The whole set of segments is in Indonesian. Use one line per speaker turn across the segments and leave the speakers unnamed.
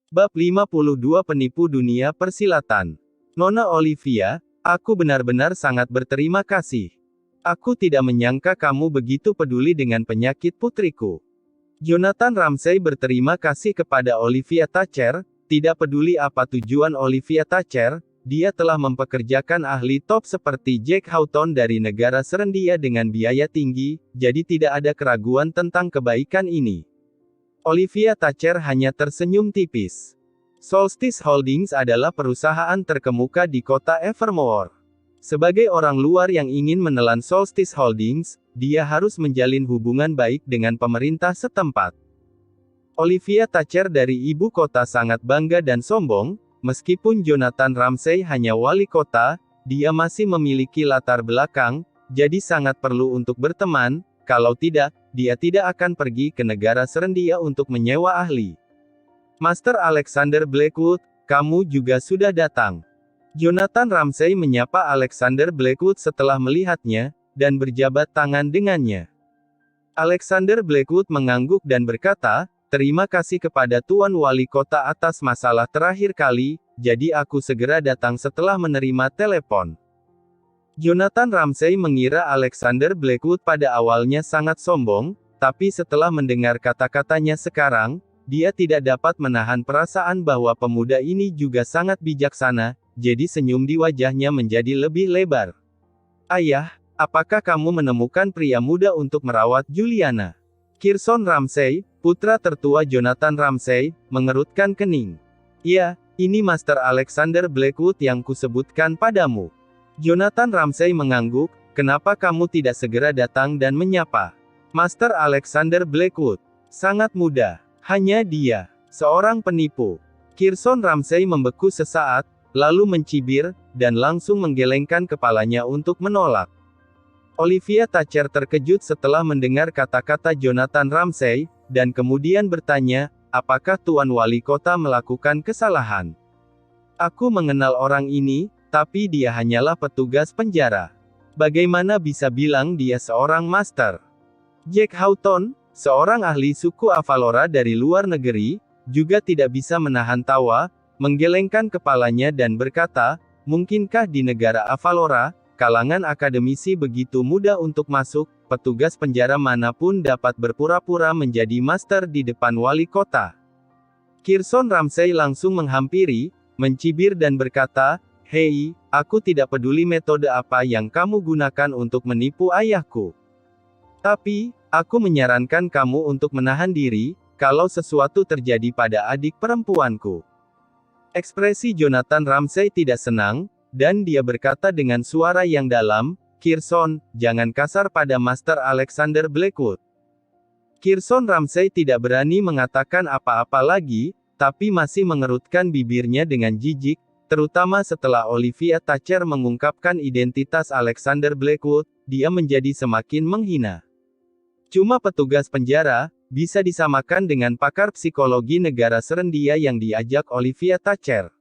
Bab 52 Penipu Dunia Persilatan. Nona Olivia, aku benar-benar sangat berterima kasih. Aku tidak menyangka kamu begitu peduli dengan penyakit putriku. Jonathan Ramsay berterima kasih kepada Olivia Thatcher, tidak peduli apa tujuan Olivia Thatcher, dia telah mempekerjakan ahli top seperti Jack Houghton dari negara Serendia dengan biaya tinggi, jadi tidak ada keraguan tentang kebaikan ini. Olivia Thatcher hanya tersenyum tipis. Solstice Holdings adalah perusahaan terkemuka di kota Evermore. Sebagai orang luar yang ingin menelan Solstice Holdings, dia harus menjalin hubungan baik dengan pemerintah setempat. Olivia Thatcher dari ibu kota sangat bangga dan sombong, meskipun Jonathan Ramsay hanya wali kota, dia masih memiliki latar belakang, jadi sangat perlu untuk berteman. Kalau tidak, dia tidak akan pergi ke negara Serendia untuk menyewa ahli. Master Alexander Blackwood, kamu juga sudah datang. Jonathan Ramsay menyapa Alexander Blackwood setelah melihatnya, dan berjabat tangan dengannya. Alexander Blackwood mengangguk dan berkata, terima kasih kepada Tuan Wali Kota atas masalah terakhir kali, jadi aku segera datang setelah menerima telepon. Jonathan Ramsay mengira Alexander Blackwood pada awalnya sangat sombong, tapi setelah mendengar kata-katanya sekarang, dia tidak dapat menahan perasaan bahwa pemuda ini juga sangat bijaksana, jadi senyum di wajahnya menjadi lebih lebar. Ayah, apakah kamu menemukan pria muda untuk merawat Juliana? Kirson Ramsay, putra tertua Jonathan Ramsay, mengerutkan kening. Ya, ini Master Alexander Blackwood yang kusebutkan padamu. Jonathan Ramsay mengangguk, kenapa kamu tidak segera datang dan menyapa? Master Alexander Blackwood. Sangat mudah. Hanya dia. Seorang penipu. Kirson Ramsay membeku sesaat, lalu mencibir, dan langsung menggelengkan kepalanya untuk menolak. Olivia Thatcher terkejut setelah mendengar kata-kata Jonathan Ramsay, dan kemudian bertanya, apakah Tuan Wali Kota melakukan kesalahan? Aku mengenal orang ini, tapi dia hanyalah petugas penjara. Bagaimana bisa bilang dia seorang master? Jack Houghton, seorang ahli suku Avalora dari luar negeri, juga tidak bisa menahan tawa, menggelengkan kepalanya dan berkata, mungkinkah di negara Avalora, kalangan akademisi begitu mudah untuk masuk, petugas penjara manapun dapat berpura-pura menjadi master di depan wali kota? Kirson Ramsay langsung menghampiri, mencibir dan berkata, hei, aku tidak peduli metode apa yang kamu gunakan untuk menipu ayahku. Tapi, aku menyarankan kamu untuk menahan diri, kalau sesuatu terjadi pada adik perempuanku. Ekspresi Jonathan Ramsay tidak senang, dan dia berkata dengan suara yang dalam, Kirson, jangan kasar pada Master Alexander Blackwood. Kirson Ramsay tidak berani mengatakan apa-apa lagi, tapi masih mengerutkan bibirnya dengan jijik, terutama setelah Olivia Thatcher mengungkapkan identitas Alexander Blackwood, dia menjadi semakin menghina. Cuma petugas penjara, bisa disamakan dengan pakar psikologi negara Serendia yang diajak Olivia Thatcher.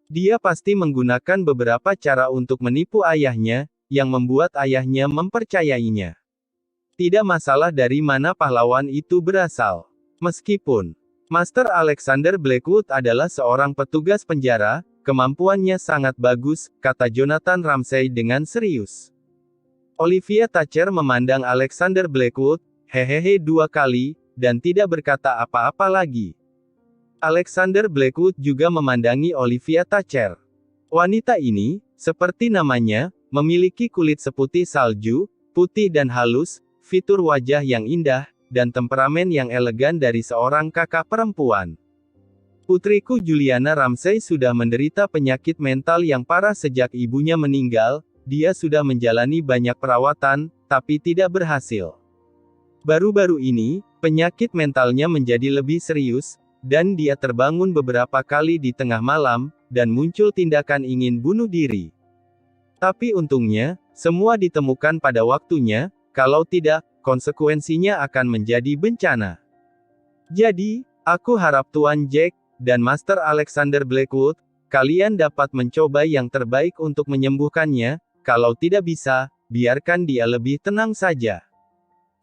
Dia pasti menggunakan beberapa cara untuk menipu ayahnya, yang membuat ayahnya mempercayainya. Tidak masalah dari mana pahlawan itu berasal. Meskipun Master Alexander Blackwood adalah seorang petugas penjara, kemampuannya sangat bagus, kata Jonathan Ramsay dengan serius. Olivia Thatcher memandang Alexander Blackwood, hehehe dua kali, dan tidak berkata apa-apa lagi. Alexander Blackwood juga memandangi Olivia Thatcher. Wanita ini, seperti namanya, memiliki kulit seputih salju, putih dan halus, fitur wajah yang indah, dan temperamen yang elegan dari seorang kakak perempuan. Putriku Juliana Ramsay sudah menderita penyakit mental yang parah sejak ibunya meninggal, dia sudah menjalani banyak perawatan, tapi tidak berhasil. Baru-baru ini, penyakit mentalnya menjadi lebih serius, dan dia terbangun beberapa kali di tengah malam, dan muncul tindakan ingin bunuh diri. Tapi untungnya, semua ditemukan pada waktunya, kalau tidak, konsekuensinya akan menjadi bencana. Jadi, aku harap Tuan Jack, dan Master Alexander Blackwood, kalian dapat mencoba yang terbaik untuk menyembuhkannya, kalau tidak bisa, biarkan dia lebih tenang saja.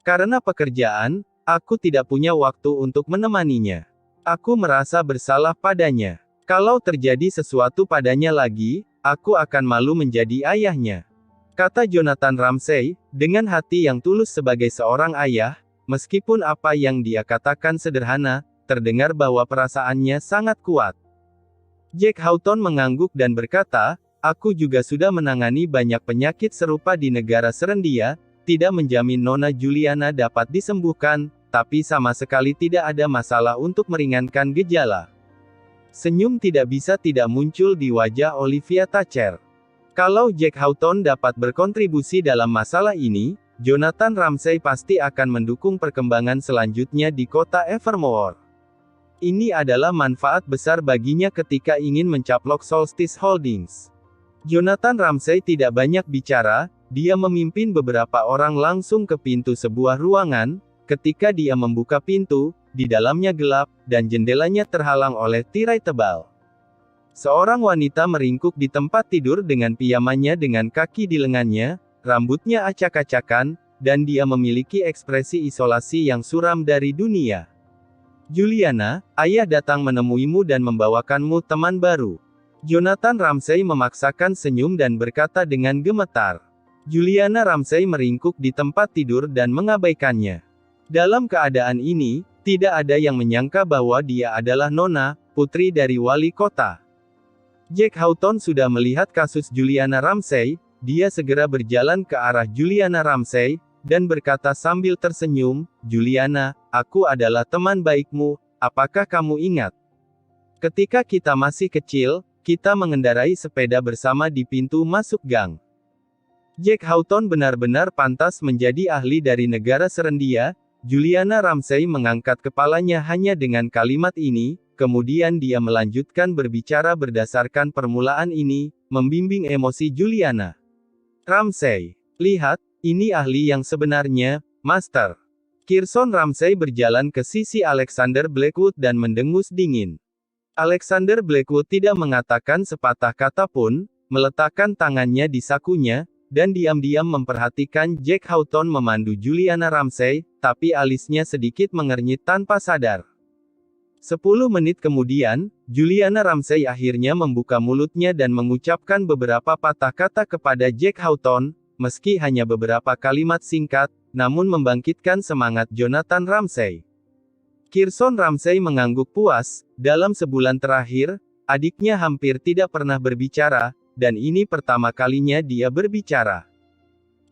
Karena pekerjaan, aku tidak punya waktu untuk menemaninya. Aku merasa bersalah padanya. Kalau terjadi sesuatu padanya lagi, aku akan malu menjadi ayahnya. Kata Jonathan Ramsay, dengan hati yang tulus sebagai seorang ayah, meskipun apa yang dia katakan sederhana, terdengar bahwa perasaannya sangat kuat. Jack Houghton mengangguk dan berkata, aku juga sudah menangani banyak penyakit serupa di negara Serendia, tidak menjamin Nona Juliana dapat disembuhkan, tapi sama sekali tidak ada masalah untuk meringankan gejala. Senyum tidak bisa tidak muncul di wajah Olivia Thatcher. Kalau Jack Houghton dapat berkontribusi dalam masalah ini, Jonathan Ramsay pasti akan mendukung perkembangan selanjutnya di kota Evermore. Ini adalah manfaat besar baginya ketika ingin mencaplok Solstice Holdings. Jonathan Ramsay tidak banyak bicara, dia memimpin beberapa orang langsung ke pintu sebuah ruangan. Ketika dia membuka pintu, di dalamnya gelap, dan jendelanya terhalang oleh tirai tebal. Seorang wanita meringkuk di tempat tidur dengan pijamannya dengan kaki di lengannya, rambutnya acak-acakan, dan dia memiliki ekspresi isolasi yang suram dari dunia. Juliana, ayah datang menemuimu dan membawakanmu teman baru. Jonathan Ramsay memaksakan senyum dan berkata dengan gemetar. Juliana Ramsay meringkuk di tempat tidur dan mengabaikannya. Dalam keadaan ini, tidak ada yang menyangka bahwa dia adalah Nona, putri dari wali kota. Jack Houghton sudah melihat kasus Juliana Ramsay, dia segera berjalan ke arah Juliana Ramsay, dan berkata sambil tersenyum, Juliana, aku adalah teman baikmu, apakah kamu ingat? Ketika kita masih kecil, kita mengendarai sepeda bersama di pintu masuk gang. Jack Houghton benar-benar pantas menjadi ahli dari negara Serendia. Juliana Ramsay mengangkat kepalanya hanya dengan kalimat ini, kemudian dia melanjutkan berbicara berdasarkan permulaan ini, membimbing emosi Juliana. Ramsay, lihat, ini ahli yang sebenarnya, Master. Kirson Ramsay berjalan ke sisi Alexander Blackwood dan mendengus dingin. Alexander Blackwood tidak mengatakan sepatah kata pun, meletakkan tangannya di sakunya, dan diam-diam memperhatikan Jack Houghton memandu Juliana Ramsay, tapi alisnya sedikit mengernyit tanpa sadar. 10 menit kemudian, Juliana Ramsay akhirnya membuka mulutnya dan mengucapkan beberapa patah kata kepada Jack Houghton, meski hanya beberapa kalimat singkat, namun membangkitkan semangat Jonathan Ramsay. Kirson Ramsay mengangguk puas, dalam sebulan terakhir, adiknya hampir tidak pernah berbicara, dan ini pertama kalinya dia berbicara.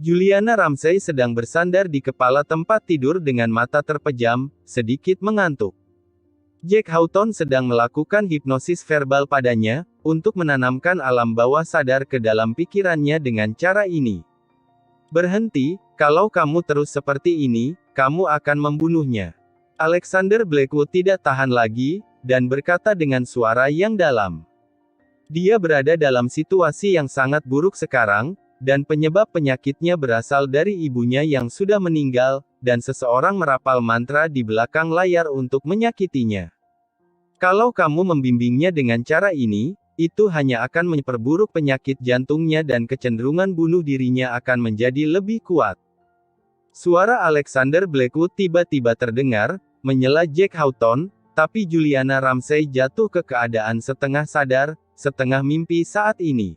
Juliana Ramsay sedang bersandar di kepala tempat tidur dengan mata terpejam, sedikit mengantuk. Jack Houghton sedang melakukan hipnosis verbal padanya, untuk menanamkan alam bawah sadar ke dalam pikirannya dengan cara ini. Berhenti, kalau kamu terus seperti ini, kamu akan membunuhnya. Alexander Blackwood tidak tahan lagi, dan berkata dengan suara yang dalam. Dia berada dalam situasi yang sangat buruk sekarang, dan penyebab penyakitnya berasal dari ibunya yang sudah meninggal, dan seseorang merapal mantra di belakang layar untuk menyakitinya. Kalau kamu membimbingnya dengan cara ini, itu hanya akan memperburuk penyakit jantungnya dan kecenderungan bunuh dirinya akan menjadi lebih kuat. Suara Alexander Blackwood tiba-tiba terdengar, menyela Jack Houghton, tapi Juliana Ramsay jatuh ke keadaan setengah sadar, setengah mimpi saat ini.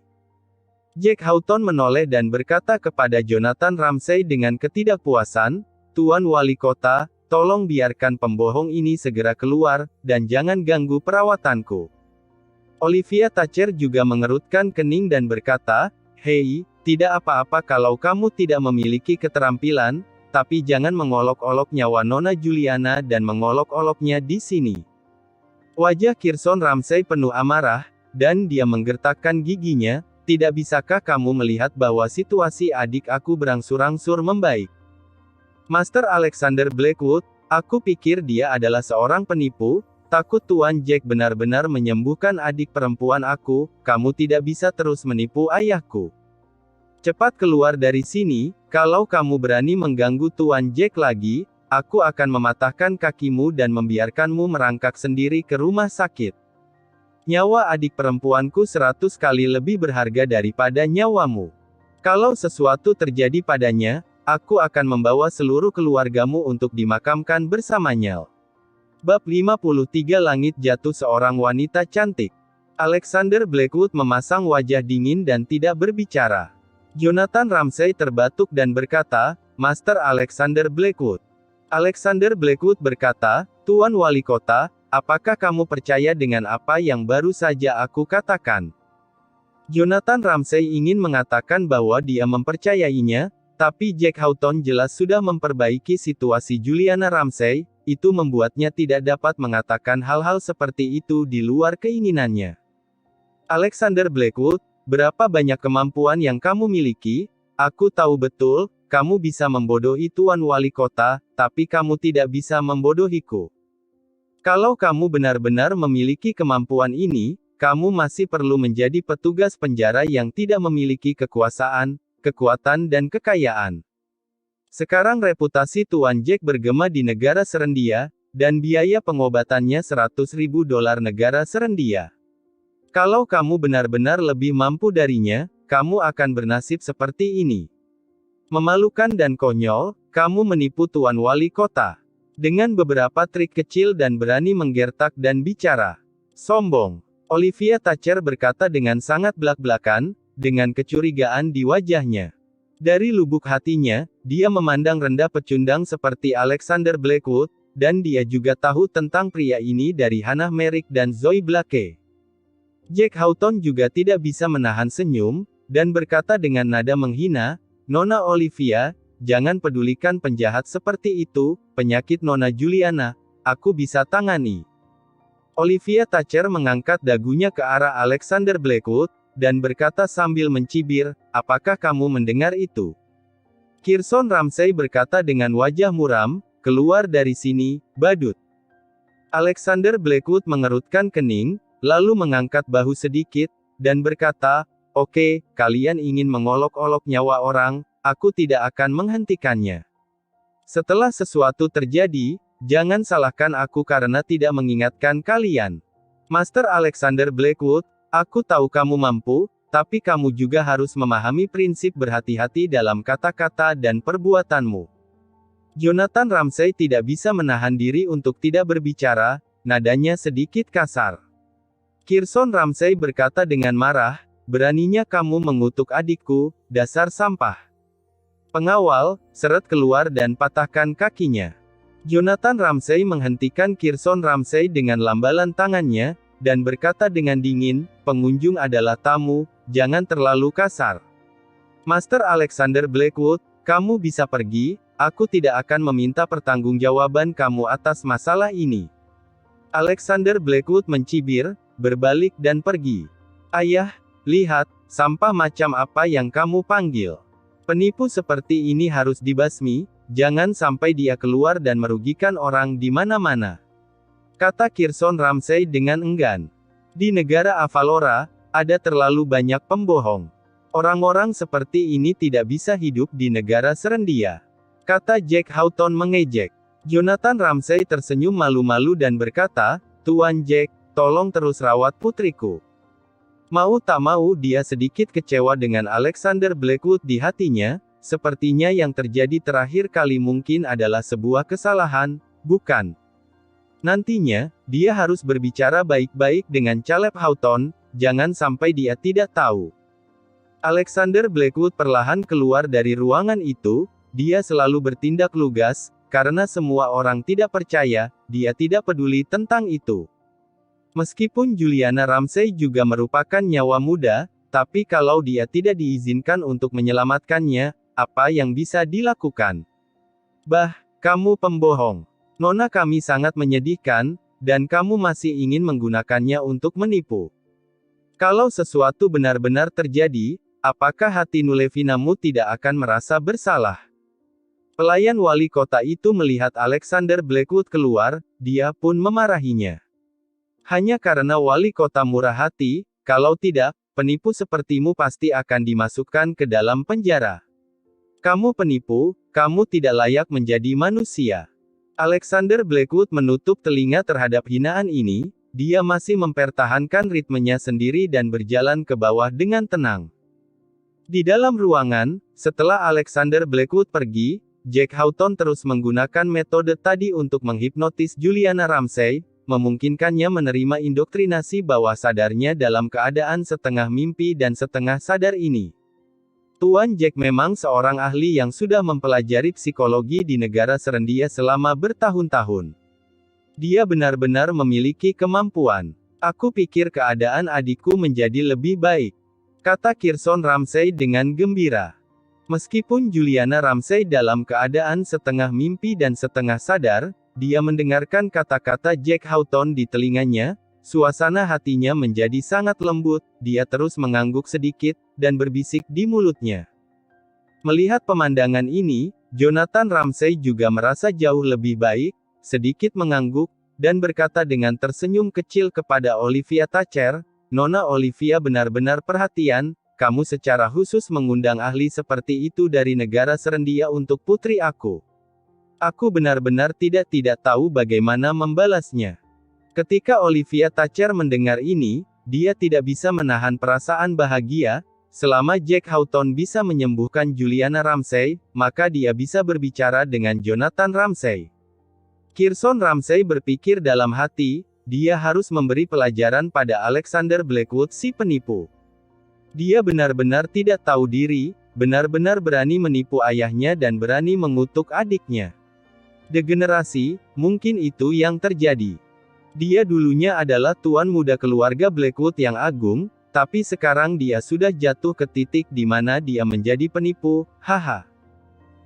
Jack Houghton menoleh dan berkata kepada Jonathan Ramsay dengan ketidakpuasan, Tuan Wali Kota, tolong biarkan pembohong ini segera keluar, dan jangan ganggu perawatanku. Olivia Thatcher juga mengerutkan kening dan berkata, hei, tidak apa-apa kalau kamu tidak memiliki keterampilan, tapi jangan mengolok-olok nyawa Nona Juliana dan mengolok-oloknya di sini. Wajah Kirson Ramsay penuh amarah, dan dia menggertakkan giginya, tidak bisakah kamu melihat bahwa situasi adik aku berangsur-angsur membaik? Master Alexander Blackwood, aku pikir dia adalah seorang penipu, takut Tuan Jack benar-benar menyembuhkan adik perempuan aku, kamu tidak bisa terus menipu ayahku. Cepat keluar dari sini, kalau kamu berani mengganggu Tuan Jack lagi, aku akan mematahkan kakimu dan membiarkanmu merangkak sendiri ke rumah sakit. Nyawa adik perempuanku 100 kali lebih berharga daripada nyawamu. Kalau sesuatu terjadi padanya, aku akan membawa seluruh keluargamu untuk dimakamkan bersamanya. Bab 53 Langit Jatuh Seorang Wanita Cantik. Alexander Blackwood memasang wajah dingin dan tidak berbicara. Jonathan Ramsay terbatuk dan berkata, "Master Alexander Blackwood." Alexander Blackwood berkata, "Tuan Wali Kota, apakah kamu percaya dengan apa yang baru saja aku katakan?" Jonathan Ramsay ingin mengatakan bahwa dia mempercayainya, tapi Jack Houghton jelas sudah memperbaiki situasi Juliana Ramsay, itu membuatnya tidak dapat mengatakan hal-hal seperti itu di luar keinginannya. Alexander Blackwood, berapa banyak kemampuan yang kamu miliki? Aku tahu betul, kamu bisa membodohi Tuan Wali Kota, tapi kamu tidak bisa membodohiku. Kalau kamu benar-benar memiliki kemampuan ini, kamu masih perlu menjadi petugas penjara yang tidak memiliki kekuasaan, kekuatan dan kekayaan. Sekarang reputasi Tuan Jack bergema di negara Serendia, dan biaya pengobatannya $100.000 negara Serendia. Kalau kamu benar-benar lebih mampu darinya, kamu akan bernasib seperti ini. Memalukan dan konyol, kamu menipu Tuan Wali Kota. Dengan beberapa trik kecil dan berani menggertak dan bicara. Sombong. Olivia Thatcher berkata dengan sangat belak-belakan, dengan kecurigaan di wajahnya. Dari lubuk hatinya, dia memandang rendah pecundang seperti Alexander Blackwood, dan dia juga tahu tentang pria ini dari Hannah Merrick dan Zoe Blake. Jack Houghton juga tidak bisa menahan senyum, dan berkata dengan nada menghina, "Nona Olivia, jangan pedulikan penjahat seperti itu, penyakit Nona Juliana, aku bisa tangani." Olivia Thatcher mengangkat dagunya ke arah Alexander Blackwood, dan berkata sambil mencibir, "Apakah kamu mendengar itu?" Kirson Ramsay berkata dengan wajah muram, "Keluar dari sini, badut." Alexander Blackwood mengerutkan kening, lalu mengangkat bahu sedikit, dan berkata, "Oke, kalian ingin mengolok-olok nyawa orang, aku tidak akan menghentikannya. Setelah sesuatu terjadi, jangan salahkan aku karena tidak mengingatkan kalian. Master Alexander Blackwood, aku tahu kamu mampu, tapi kamu juga harus memahami prinsip berhati-hati dalam kata-kata dan perbuatanmu." Jonathan Ramsay tidak bisa menahan diri untuk tidak berbicara, nadanya sedikit kasar. Kirson Ramsay berkata dengan marah, "Beraninya kamu mengutuk adikku, dasar sampah." "Pengawal, seret keluar dan patahkan kakinya." Jonathan Ramsay menghentikan Kirson Ramsay dengan lambalan tangannya, dan berkata dengan dingin, "Pengunjung adalah tamu, jangan terlalu kasar. Master Alexander Blackwood, kamu bisa pergi, aku tidak akan meminta pertanggungjawaban kamu atas masalah ini." Alexander Blackwood mencibir, berbalik dan pergi. "Ayah, lihat, sampah macam apa yang kamu panggil. Penipu seperti ini harus dibasmi, jangan sampai dia keluar dan merugikan orang di mana-mana," kata Kirson Ramsay dengan enggan. "Di negara Avalora, ada terlalu banyak pembohong. Orang-orang seperti ini tidak bisa hidup di negara Serendia," kata Jack Houghton mengejek. Jonathan Ramsay tersenyum malu-malu dan berkata, "Tuan Jack, tolong terus rawat putriku." Mau tak mau dia sedikit kecewa dengan Alexander Blackwood di hatinya, sepertinya yang terjadi terakhir kali mungkin adalah sebuah kesalahan, bukan? Nantinya, dia harus berbicara baik-baik dengan Caleb Houghton, jangan sampai dia tidak tahu. Alexander Blackwood perlahan keluar dari ruangan itu, dia selalu bertindak lugas, karena semua orang tidak percaya, dia tidak peduli tentang itu. Meskipun Juliana Ramsay juga merupakan nyawa muda, tapi kalau dia tidak diizinkan untuk menyelamatkannya, apa yang bisa dilakukan? "Bah, kamu pembohong. Nona kami sangat menyedihkan, dan kamu masih ingin menggunakannya untuk menipu. Kalau sesuatu benar-benar terjadi, apakah hati Nulevinamu tidak akan merasa bersalah?" Pelayan wali kota itu melihat Alexander Blackwood keluar, dia pun memarahinya. "Hanya karena wali kota murah hati, kalau tidak, penipu sepertimu pasti akan dimasukkan ke dalam penjara. Kamu penipu, kamu tidak layak menjadi manusia." Alexander Blackwood menutup telinga terhadap hinaan ini, dia masih mempertahankan ritmenya sendiri dan berjalan ke bawah dengan tenang. Di dalam ruangan, setelah Alexander Blackwood pergi, Jack Houghton terus menggunakan metode tadi untuk menghipnotis Juliana Ramsay, memungkinkannya menerima indoktrinasi bawah sadarnya dalam keadaan setengah mimpi dan setengah sadar ini. Tuan Jack memang seorang ahli yang sudah mempelajari psikologi di negara Serendia selama bertahun-tahun. Dia benar-benar memiliki kemampuan. Aku pikir keadaan adikku menjadi lebih baik, kata Kirson Ramsay dengan gembira. Meskipun Juliana Ramsay dalam keadaan setengah mimpi dan setengah sadar, dia mendengarkan kata-kata Jack Houghton di telinganya, suasana hatinya menjadi sangat lembut, dia terus mengangguk sedikit, dan berbisik di mulutnya. Melihat pemandangan ini, Jonathan Ramsay juga merasa jauh lebih baik, sedikit mengangguk, dan berkata dengan tersenyum kecil kepada Olivia Thatcher, "Nona Olivia benar-benar perhatian, kamu secara khusus mengundang ahli seperti itu dari negara Serendia untuk putri aku. Aku benar-benar tidak tahu bagaimana membalasnya." Ketika Olivia Thatcher mendengar ini, dia tidak bisa menahan perasaan bahagia. Selama Jack Houghton bisa menyembuhkan Juliana Ramsay, maka dia bisa berbicara dengan Jonathan Ramsay. Kirson Ramsay berpikir dalam hati, dia harus memberi pelajaran pada Alexander Blackwood si penipu. Dia benar-benar tidak tahu diri, benar-benar berani menipu ayahnya dan berani mengutuk adiknya. Degenerasi, mungkin itu yang terjadi. Dia dulunya adalah tuan muda keluarga Blackwood yang agung, tapi sekarang dia sudah jatuh ke titik di mana dia menjadi penipu, haha.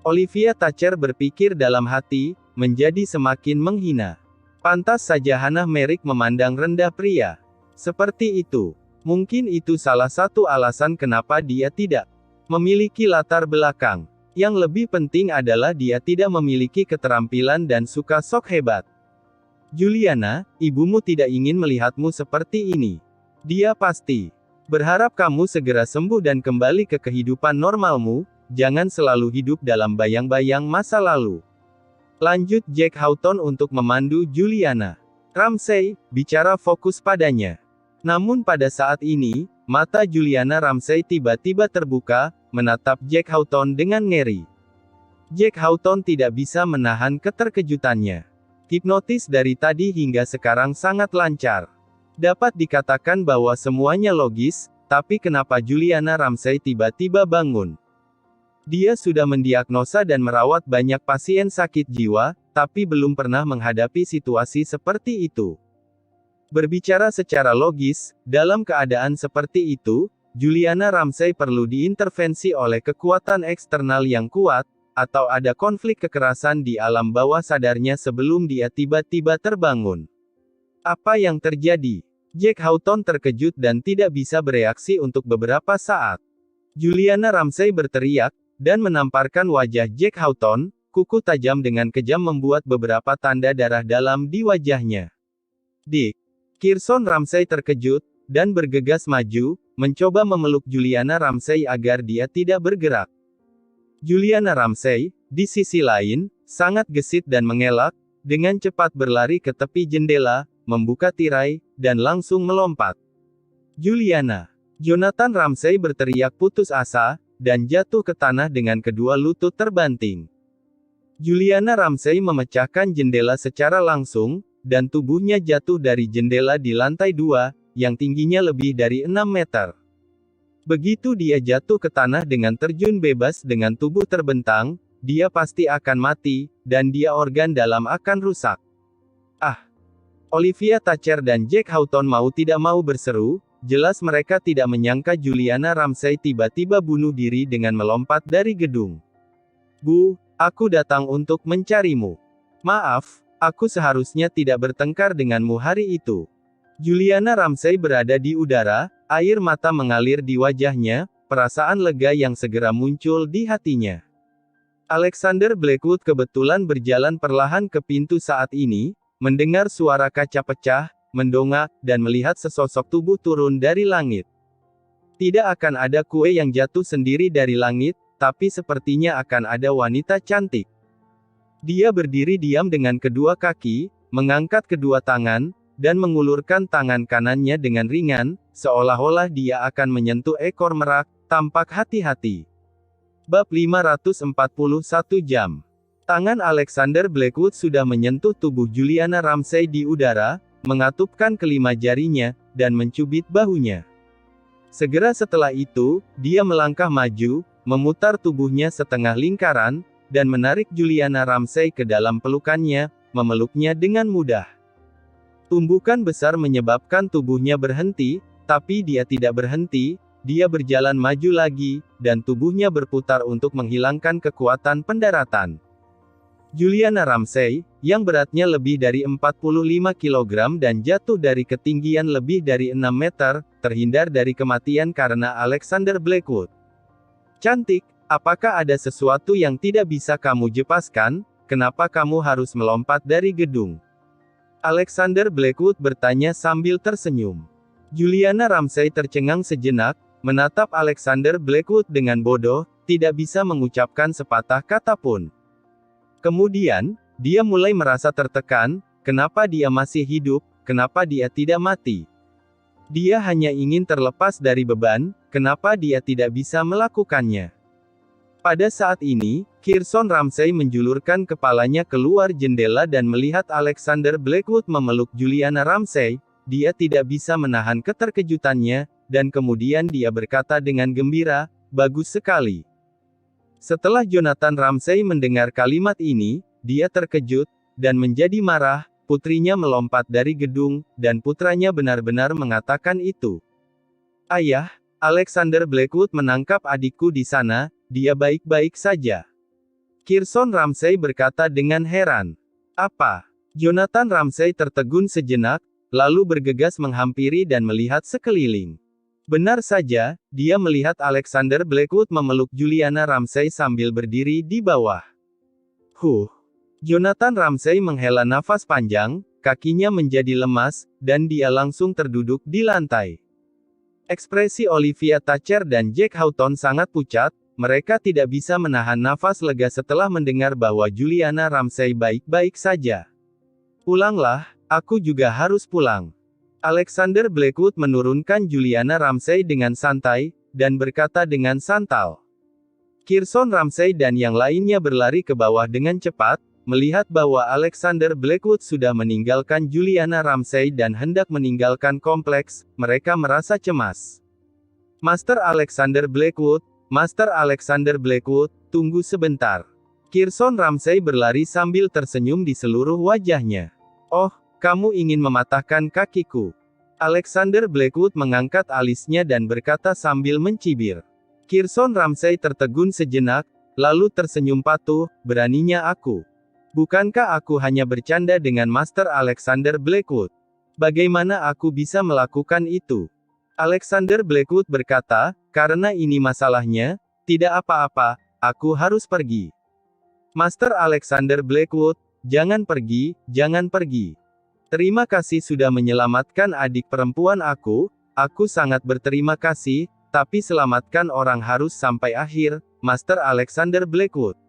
Olivia Thatcher berpikir dalam hati, menjadi semakin menghina. Pantas saja Hannah Merrick memandang rendah pria seperti itu. Mungkin itu salah satu alasan kenapa dia tidak memiliki latar belakang. Yang lebih penting adalah dia tidak memiliki keterampilan dan suka sok hebat. Juliana, ibumu tidak ingin melihatmu seperti ini. Dia pasti berharap kamu segera sembuh dan kembali ke kehidupan normalmu, jangan selalu hidup dalam bayang-bayang masa lalu. Lanjut Jack Houghton untuk memandu Juliana Ramsay, bicara fokus padanya. Namun pada saat ini, mata Juliana Ramsay tiba-tiba terbuka, menatap Jack Houghton dengan ngeri. Jack Houghton tidak bisa menahan keterkejutannya. Hipnotis dari tadi hingga sekarang sangat lancar. Dapat dikatakan bahwa semuanya logis, tapi kenapa Juliana Ramsay tiba-tiba bangun? Dia sudah mendiagnosa dan merawat banyak pasien sakit jiwa, tapi belum pernah menghadapi situasi seperti itu. Berbicara secara logis, dalam keadaan seperti itu, Juliana Ramsay perlu diintervensi oleh kekuatan eksternal yang kuat, atau ada konflik kekerasan di alam bawah sadarnya sebelum dia tiba-tiba terbangun. Apa yang terjadi? Jack Houghton terkejut dan tidak bisa bereaksi untuk beberapa saat. Juliana Ramsay berteriak, dan menamparkan wajah Jack Houghton, kuku tajam dengan kejam membuat beberapa tanda darah dalam di wajahnya. Dick. Kirson Ramsay terkejut, dan bergegas maju, mencoba memeluk Juliana Ramsay agar dia tidak bergerak. Juliana Ramsay, di sisi lain, sangat gesit dan mengelak, dengan cepat berlari ke tepi jendela, membuka tirai, dan langsung melompat. Juliana. Jonathan Ramsay berteriak putus asa, dan jatuh ke tanah dengan kedua lutut terbanting. Juliana Ramsay memecahkan jendela secara langsung, dan tubuhnya jatuh dari jendela di lantai 2, yang tingginya lebih dari 6 meter. Begitu dia jatuh ke tanah dengan terjun bebas dengan tubuh terbentang, dia pasti akan mati, dan dia organ dalam akan rusak. Ah! Olivia Thatcher dan Jack Houghton mau tidak mau berseru, jelas mereka tidak menyangka Juliana Ramsay tiba-tiba bunuh diri dengan melompat dari gedung. Bu, aku datang untuk mencarimu. Maaf, aku seharusnya tidak bertengkar denganmu hari itu. Juliana Ramsay berada di udara, air mata mengalir di wajahnya, perasaan lega yang segera muncul di hatinya. Alexander Blackwood kebetulan berjalan perlahan ke pintu saat ini, mendengar suara kaca pecah, mendongak, dan melihat sesosok tubuh turun dari langit. Tidak akan ada kue yang jatuh sendiri dari langit, tapi sepertinya akan ada wanita cantik. Dia berdiri diam dengan kedua kaki, mengangkat kedua tangan, dan mengulurkan tangan kanannya dengan ringan, seolah-olah dia akan menyentuh ekor merak, tampak hati-hati. Bab 541 jam. Tangan Alexander Blackwood sudah menyentuh tubuh Juliana Ramsay di udara, mengatupkan kelima jarinya, dan mencubit bahunya. Segera setelah itu, dia melangkah maju, memutar tubuhnya setengah lingkaran, dan menarik Juliana Ramsay ke dalam pelukannya, memeluknya dengan mudah. Tumbukan besar menyebabkan tubuhnya berhenti, tapi dia tidak berhenti, dia berjalan maju lagi, dan tubuhnya berputar untuk menghilangkan kekuatan pendaratan. Juliana Ramsay, yang beratnya lebih dari 45 kg dan jatuh dari ketinggian lebih dari 6 meter, terhindar dari kematian karena Alexander Blackwood. Cantik, apakah ada sesuatu yang tidak bisa kamu jepaskan? Kenapa kamu harus melompat dari gedung? Alexander Blackwood bertanya sambil tersenyum. Juliana Ramsay tercengang sejenak, menatap Alexander Blackwood dengan bodoh, tidak bisa mengucapkan sepatah kata pun. Kemudian, dia mulai merasa tertekan, kenapa dia masih hidup, kenapa dia tidak mati. Dia hanya ingin terlepas dari beban, kenapa dia tidak bisa melakukannya. Pada saat ini, Kirson Ramsay menjulurkan kepalanya keluar jendela dan melihat Alexander Blackwood memeluk Juliana Ramsay, dia tidak bisa menahan keterkejutannya, dan kemudian dia berkata dengan gembira, "Bagus sekali." Setelah Jonathan Ramsay mendengar kalimat ini, dia terkejut, dan menjadi marah, putrinya melompat dari gedung, dan putranya benar-benar mengatakan itu. "Ayah, Alexander Blackwood menangkap adikku di sana, dia baik-baik saja." Kirson Ramsay berkata dengan heran. "Apa?" Jonathan Ramsay tertegun sejenak, lalu bergegas menghampiri dan melihat sekeliling. Benar saja, dia melihat Alexander Blackwood memeluk Juliana Ramsay sambil berdiri di bawah. Jonathan Ramsay menghela nafas panjang, kakinya menjadi lemas, dan dia langsung terduduk di lantai. Ekspresi Olivia Thatcher dan Jack Houghton sangat pucat, mereka tidak bisa menahan nafas lega setelah mendengar bahwa Juliana Ramsay baik-baik saja. "Pulanglah, aku juga harus pulang." Alexander Blackwood menurunkan Juliana Ramsay dengan santai, dan berkata dengan santal. Kirson Ramsay dan yang lainnya berlari ke bawah dengan cepat, melihat bahwa Alexander Blackwood sudah meninggalkan Juliana Ramsay dan hendak meninggalkan kompleks, mereka merasa cemas. "Master Alexander Blackwood, Master Alexander Blackwood, tunggu sebentar." Kirson Ramsay berlari sambil tersenyum di seluruh wajahnya. "Oh, kamu ingin mematahkan kakiku?" Alexander Blackwood mengangkat alisnya dan berkata sambil mencibir. Kirson Ramsay tertegun sejenak, lalu tersenyum patuh, "Beraninya aku. Bukankah aku hanya bercanda dengan Master Alexander Blackwood? Bagaimana aku bisa melakukan itu?" Alexander Blackwood berkata, "Karena ini masalahnya, tidak apa-apa, aku harus pergi." "Master Alexander Blackwood, jangan pergi, jangan pergi. Terima kasih sudah menyelamatkan adik perempuan aku sangat berterima kasih, tapi selamatkan orang harus sampai akhir, Master Alexander Blackwood."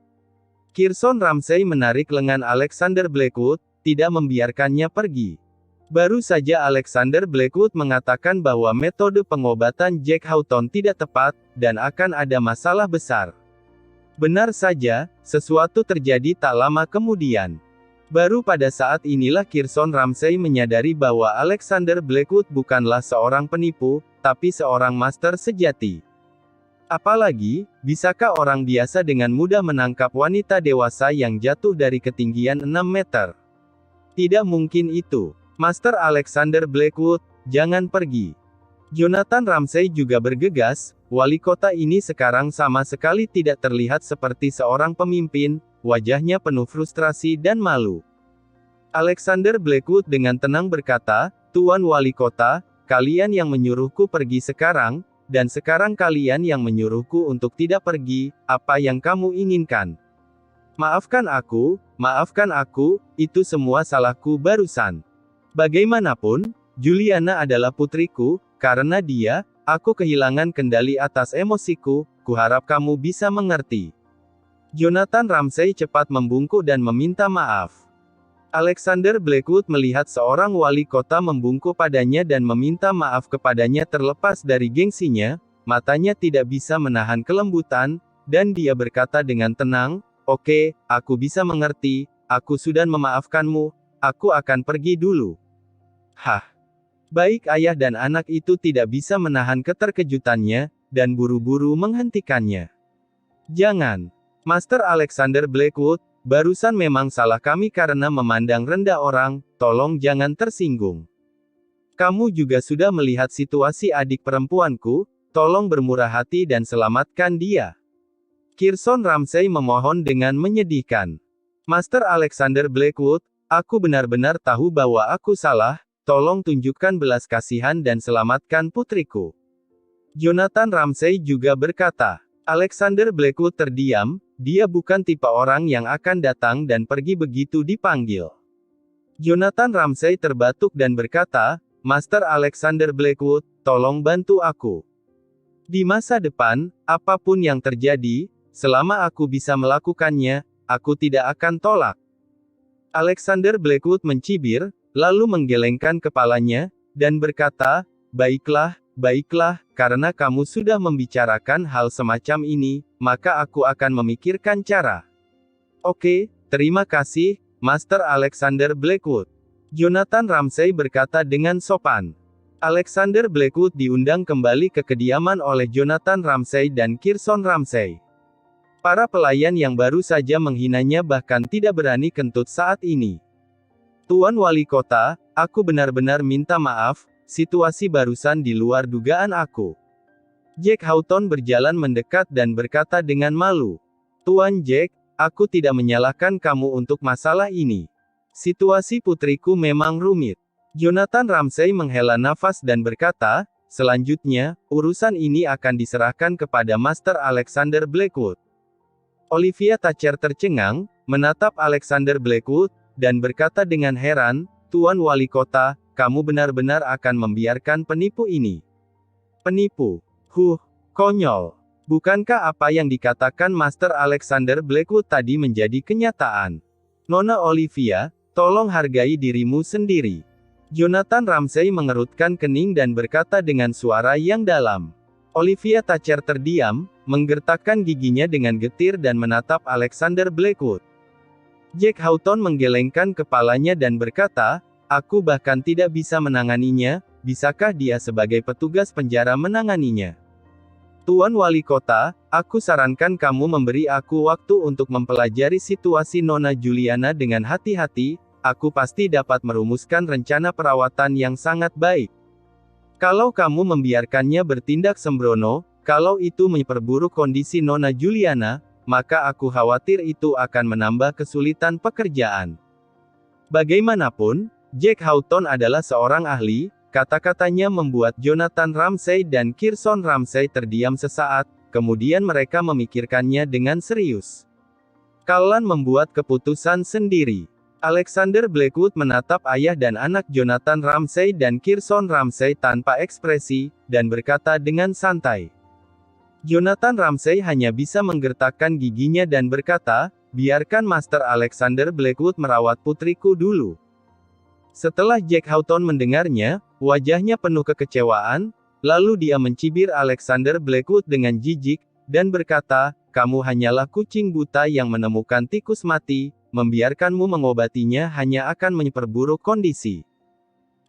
Kirson Ramsay menarik lengan Alexander Blackwood, tidak membiarkannya pergi. Baru saja Alexander Blackwood mengatakan bahwa metode pengobatan Jack Houghton tidak tepat, dan akan ada masalah besar. Benar saja, sesuatu terjadi tak lama kemudian. Baru pada saat inilah Kirson Ramsay menyadari bahwa Alexander Blackwood bukanlah seorang penipu, tapi seorang master sejati. Apalagi, bisakah orang biasa dengan mudah menangkap wanita dewasa yang jatuh dari ketinggian 6 meter? Tidak mungkin itu. "Master Alexander Blackwood, jangan pergi." Jonathan Ramsay juga bergegas, wali kota ini sekarang sama sekali tidak terlihat seperti seorang pemimpin, wajahnya penuh frustrasi dan malu. Alexander Blackwood dengan tenang berkata, "Tuan Wali Kota, kalian yang menyuruhku pergi sekarang, dan sekarang kalian yang menyuruhku untuk tidak pergi, apa yang kamu inginkan? Maafkan aku, itu semua salahku barusan. Bagaimanapun, Juliana adalah putriku, karena dia, aku kehilangan kendali atas emosiku, kuharap kamu bisa mengerti." Jonathan Ramsay cepat membungkuk dan meminta maaf. Alexander Blackwood melihat seorang wali kota membungkuk padanya dan meminta maaf kepadanya terlepas dari gengsinya, matanya tidak bisa menahan kelembutan, dan dia berkata dengan tenang, Oke, aku bisa mengerti, aku sudah memaafkanmu, aku akan pergi dulu. Hah. Baik ayah dan anak itu tidak bisa menahan keterkejutannya, dan buru-buru menghentikannya. Jangan. Master Alexander Blackwood, barusan memang salah kami karena memandang rendah orang, tolong jangan tersinggung. Kamu juga sudah melihat situasi adik perempuanku, tolong bermurah hati dan selamatkan dia. Kirson Ramsay memohon dengan menyedihkan. Master Alexander Blackwood, aku benar-benar tahu bahwa aku salah, tolong tunjukkan belas kasihan dan selamatkan putriku. Jonathan Ramsay juga berkata. Alexander Blackwood terdiam, dia bukan tipe orang yang akan datang dan pergi begitu dipanggil. Jonathan Ramsay terbatuk dan berkata, Master Alexander Blackwood, tolong bantu aku. Di masa depan, apapun yang terjadi, selama aku bisa melakukannya, aku tidak akan tolak. Alexander Blackwood mencibir, lalu menggelengkan kepalanya, dan berkata, baiklah, baiklah, karena kamu sudah membicarakan hal semacam ini, maka aku akan memikirkan cara. Oke, terima kasih, Master Alexander Blackwood. Jonathan Ramsay berkata dengan sopan. Alexander Blackwood diundang kembali ke kediaman oleh Jonathan Ramsay dan Kirson Ramsay. Para pelayan yang baru saja menghinanya bahkan tidak berani kentut saat ini. Tuan Wali Kota, aku benar-benar minta maaf, situasi barusan di luar dugaan aku. Jack Houghton berjalan mendekat dan berkata dengan malu. Tuan Jack, aku tidak menyalahkan kamu untuk masalah ini. Situasi putriku memang rumit. Jonathan Ramsay menghela nafas dan berkata, selanjutnya, urusan ini akan diserahkan kepada Master Alexander Blackwood. Olivia Thatcher tercengang, menatap Alexander Blackwood, dan berkata dengan heran, Tuan Wali Kota, kamu benar-benar akan membiarkan penipu ini. Penipu. Konyol. Bukankah apa yang dikatakan Master Alexander Blackwood tadi menjadi kenyataan? Nona Olivia, tolong hargai dirimu sendiri. Jonathan Ramsay mengerutkan kening dan berkata dengan suara yang dalam. Olivia Thatcher terdiam, menggertakkan giginya dengan getir dan menatap Alexander Blackwood. Jack Houghton menggelengkan kepalanya dan berkata, aku bahkan tidak bisa menanganinya, bisakah dia sebagai petugas penjara menanganinya? Tuan Wali Kota, aku sarankan kamu memberi aku waktu untuk mempelajari situasi Nona Juliana dengan hati-hati, aku pasti dapat merumuskan rencana perawatan yang sangat baik. Kalau kamu membiarkannya bertindak sembrono, kalau itu memperburuk kondisi Nona Juliana, maka aku khawatir itu akan menambah kesulitan pekerjaan. Bagaimanapun, Jack Houghton adalah seorang ahli, kata-katanya membuat Jonathan Ramsay dan Kirson Ramsay terdiam sesaat, kemudian mereka memikirkannya dengan serius. Kalian membuat keputusan sendiri. Alexander Blackwood menatap ayah dan anak Jonathan Ramsay dan Kirson Ramsay tanpa ekspresi, dan berkata dengan santai. Jonathan Ramsay hanya bisa menggertakkan giginya dan berkata, biarkan Master Alexander Blackwood merawat putriku dulu. Setelah Jack Houghton mendengarnya, wajahnya penuh kekecewaan, lalu dia mencibir Alexander Blackwood dengan jijik, dan berkata, kamu hanyalah kucing buta yang menemukan tikus mati, membiarkanmu mengobatinya hanya akan memperburuk kondisi.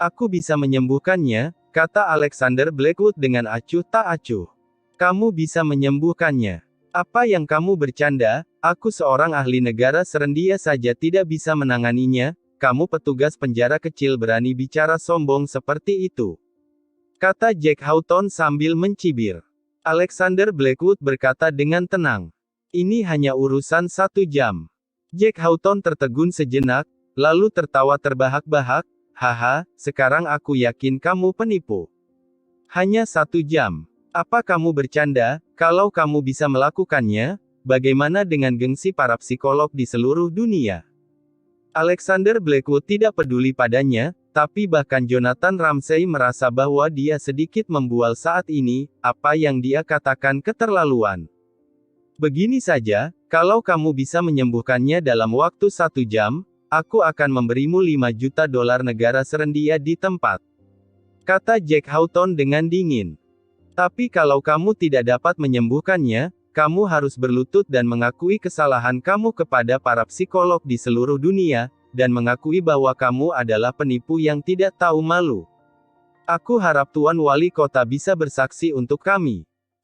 Aku bisa menyembuhkannya, kata Alexander Blackwood dengan acuh tak acuh. Kamu bisa menyembuhkannya. Apa yang kamu bercanda, aku seorang ahli negara serendia saja tidak bisa menanganinya, kamu petugas penjara kecil berani bicara sombong seperti itu. Kata Jack Houghton sambil mencibir. Alexander Blackwood berkata dengan tenang. Ini hanya urusan 1 jam. Jack Houghton tertegun sejenak, lalu tertawa terbahak-bahak, haha, sekarang aku yakin kamu penipu. Hanya 1 jam. Apa kamu bercanda? Kalau kamu bisa melakukannya, bagaimana dengan gengsi para psikolog di seluruh dunia? Alexander Blackwood tidak peduli padanya, tapi bahkan Jonathan Ramsay merasa bahwa dia sedikit membual saat ini, apa yang dia katakan keterlaluan. Begini saja, kalau kamu bisa menyembuhkannya dalam waktu 1 jam, aku akan memberimu 5 juta dolar negara serendia di tempat. Kata Jack Houghton dengan dingin. Tapi kalau kamu tidak dapat menyembuhkannya, kamu harus berlutut dan mengakui kesalahan kamu kepada para psikolog di seluruh dunia, dan mengakui bahwa kamu adalah penipu yang tidak tahu malu. Aku harap Tuan Wali Kota bisa bersaksi untuk kami.